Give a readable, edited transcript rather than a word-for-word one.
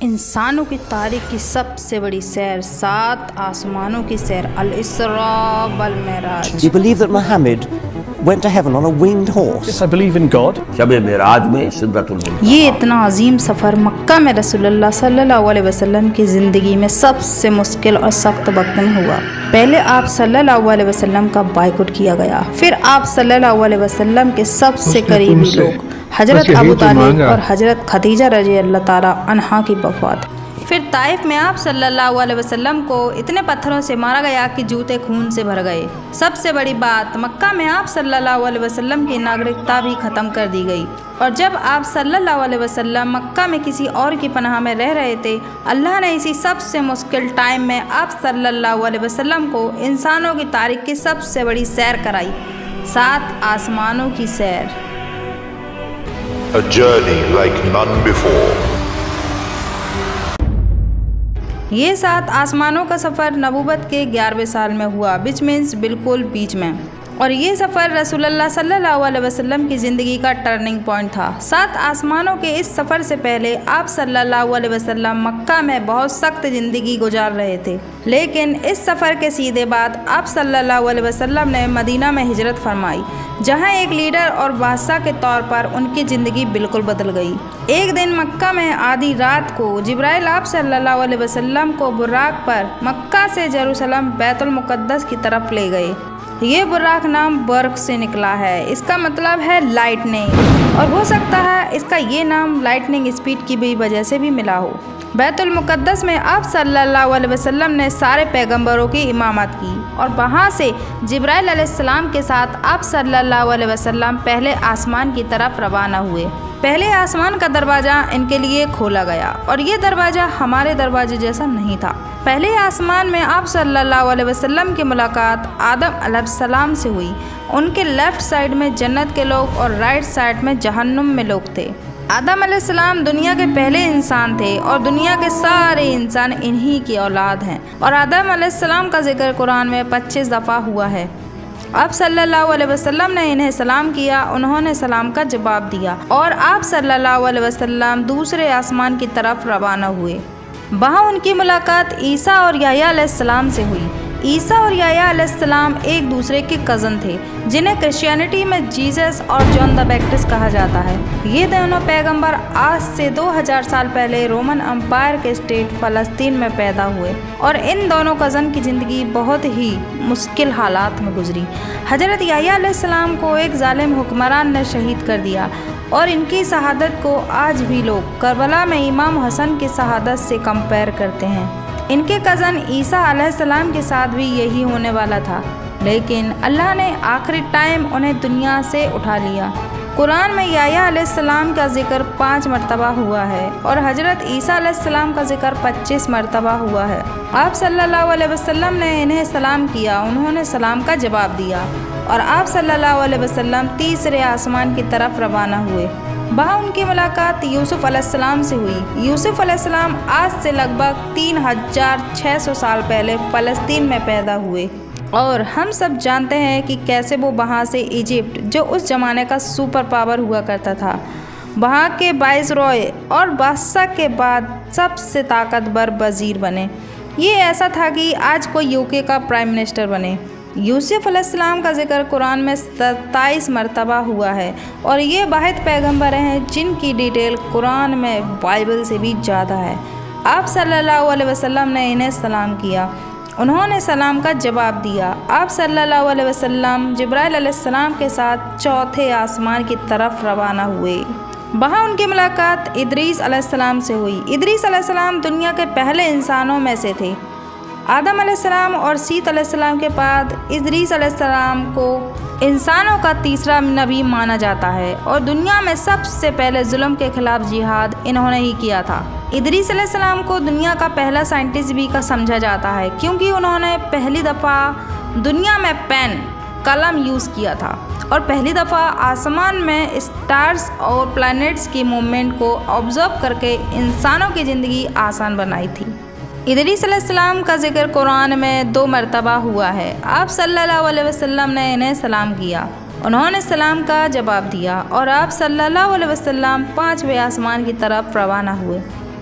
انسانوں کی تاریخ کی سب سے بڑی سیر 7 آسمانوں کی سیر الاسراء والمعراج. Do you believe that Muhammad went to heaven on a winged horse? Yes, I believe in God. شب معراج میں سدرۃ المنتہا. یہ اتنا عظیم سفر مکہ میں رسول اللہ صلی اللہ علیہ وسلم کی زندگی میں سب سے مشکل اور سخت وقت میں ہوا. پہلے آپ صلی اللہ علیہ وسلم کا بائیکاٹ کیا گیا، پھر آپ صلی اللہ علیہ وسلم کے سب سے قریبی لوگ حضرت ابو طالب اور حضرت خدیجہ رضی اللہ تعالی عنہا کی وفات. پھر طائف میں آپ صلی اللہ علیہ وسلم کو اتنے پتھروں سے مارا گیا کہ جوتے خون سے بھر گئے. سب سے بڑی بات، مکہ میں آپ صلی اللہ علیہ وسلم کی ناگرکتا بھی ختم کر دی گئی، اور جب آپ صلی اللہ علیہ وسلم مکہ میں کسی اور کی پناہ میں رہ رہے تھے، اللہ نے اسی سب سے مشکل ٹائم میں آپ صلی اللہ علیہ وسلم کو انسانوں کی تاریخ کی سب سے بڑی سیر کرائی، 7 آسمانوں کی سیر. A journey like none before. یہ 7 آسمانوں کا سفر نبوت کے 11ویں سال میں ہوا، which means بالکل بیچ میں، اور یہ سفر رسول اللہ صلی اللہ علیہ وسلم کی زندگی کا ٹرننگ پوائنٹ تھا. 7 آسمانوں کے اس سفر سے پہلے آپ صلی اللہ علیہ وسلم مکہ میں بہت سخت زندگی گزار رہے تھے، لیکن اس سفر کے سیدھے بعد آپ صلی اللہ علیہ وسلم نے مدینہ میں ہجرت فرمائی، جہاں ایک لیڈر اور بادشاہ کے طور پر ان کی زندگی بالکل بدل گئی. ایک دن مکہ میں آدھی رات کو جبرائیل آپ صلی اللہ علیہ وسلم کو براق پر مکہ سے یروشلم بیت المقدس کی طرف لے گئے. یہ براق نام برق سے نکلا ہے، اس کا مطلب ہے لائٹننگ، اور ہو سکتا ہے اس کا یہ نام لائٹننگ اسپیڈ کی بھی وجہ سے بھی ملا ہو. بیت المقدس میں آپ صلی اللہ علیہ وسلم نے سارے پیغمبروں کی امامت کی، اور وہاں سے جبرائیل علیہ السلام کے ساتھ آپ صلی اللہ علیہ وسلم پہلے آسمان کی طرف روانہ ہوئے. پہلے آسمان کا دروازہ ان کے لیے کھولا گیا، اور یہ دروازہ ہمارے دروازے جیسا نہیں تھا. پہلے آسمان میں آپ صلی اللہ علیہ وسلم کی ملاقات آدم علیہ السلام سے ہوئی. ان کے لیفٹ سائڈ میں جنت کے لوگ اور رائٹ سائڈ میں جہنم میں لوگ تھے. آدم علیہ السلام دنیا کے پہلے انسان تھے، اور دنیا کے سارے انسان انہی کی اولاد ہیں، اور آدم علیہ السلام کا ذکر قرآن میں 25 دفعہ ہوا ہے. آپ صلی اللہ علیہ وسلم نے انہیں سلام کیا، انہوں نے سلام کا جواب دیا، اور آپ صلی اللہ علیہ وسلم دوسرے آسمان کی طرف روانہ ہوئے. وہاں ان کی ملاقات عیسیٰ اور یحییٰ علیہ السلام سے ہوئی. عیسیٰ اور یحییٰ علیہ السلام ایک دوسرے کے کزن تھے، جنہیں کرسچینٹی میں جیزس اور جان دا بیپٹسٹ کہا جاتا ہے. یہ دونوں پیغمبر آج سے 2000 سال پہلے رومن امپائر کے اسٹیٹ فلسطین میں پیدا ہوئے، اور ان دونوں کزن کی زندگی بہت ہی مشکل حالات میں گزری. حضرت یحییٰ علیہ السلام کو ایک ظالم حکمران نے شہید کر دیا، اور ان کی شہادت کو آج بھی لوگ کربلا میں امام حسن کی شہادت سے کمپیئر کرتے ہیں. ان کے کزن عیسیٰ علیہ السلام کے ساتھ بھی یہی ہونے والا تھا، لیکن اللہ نے آخری ٹائم انہیں دنیا سے اٹھا لیا. قرآن میں یحییٰ علیہ السلام کا ذکر 5 مرتبہ ہوا ہے، اور حضرت عیسیٰ علیہ السلام کا ذکر 25 مرتبہ ہوا ہے. آپ صلی اللہ علیہ وسلم نے انہیں سلام کیا، انہوں نے سلام کا جواب دیا، اور آپ صلی اللہ علیہ وسلم تیسرے آسمان کی طرف روانہ ہوئے. وہاں ان کی ملاقات یوسف علیہ السلام سے ہوئی. یوسف علیہ السلام آج سے لگ بھگ 3600 سال پہلے فلسطین میں پیدا ہوئے، اور ہم سب جانتے ہیں کہ کیسے وہ وہاں سے ایجپٹ، جو اس زمانے کا سپر پاور ہوا کرتا تھا، وہاں کے وائسرائے اور بادشاہ کے بعد سب سے طاقتور وزیر بنے. یہ ایسا تھا کہ آج کوئی UK کا پرائم منسٹر بنے. یوسف علیہ السلام کا ذکر قرآن میں 27 مرتبہ ہوا ہے، اور یہ واحد پیغمبر ہیں جن کی ڈیٹیل قرآن میں بائبل سے بھی زیادہ ہے. آپ صلی اللہ علیہ وسلم نے انہیں سلام کیا، انہوں نے سلام کا جواب دیا. آپ صلی اللہ علیہ وسلم جبرائیل علیہ السلام کے ساتھ چوتھے آسمان کی طرف روانہ ہوئے. وہاں ان کی ملاقات ادریس علیہ السلام سے ہوئی. ادریس علیہ السلام دنیا کے پہلے انسانوں میں سے تھے. آدم علیہ السلام اور سیت علیہ السلام کے بعد ادریس علیہ السلام کو انسانوں کا تیسرا نبی مانا جاتا ہے، اور دنیا میں سب سے پہلے ظلم کے خلاف جہاد انہوں نے ہی کیا تھا. ادریس علیہ السلام کو دنیا کا پہلا سائنٹسٹ بھی سمجھا جاتا ہے، کیونکہ انہوں نے پہلی دفعہ دنیا میں پین قلم یوز کیا تھا، اور پہلی دفعہ آسمان میں اسٹارز اور پلانٹس کی موومنٹ کو آبزرو کر کے انسانوں کی زندگی آسان بنائی تھی. ادریس علیہ السلام کا ذکر قرآن میں 2 مرتبہ ہوا ہے. آپ صلی اللہ علیہ وسلم نے انہیں سلام کیا، انہوں نے سلام کا جواب دیا، اور آپ صلی اللہ علیہ وسلم 5ویں آسمان کی طرف روانہ ہوئے.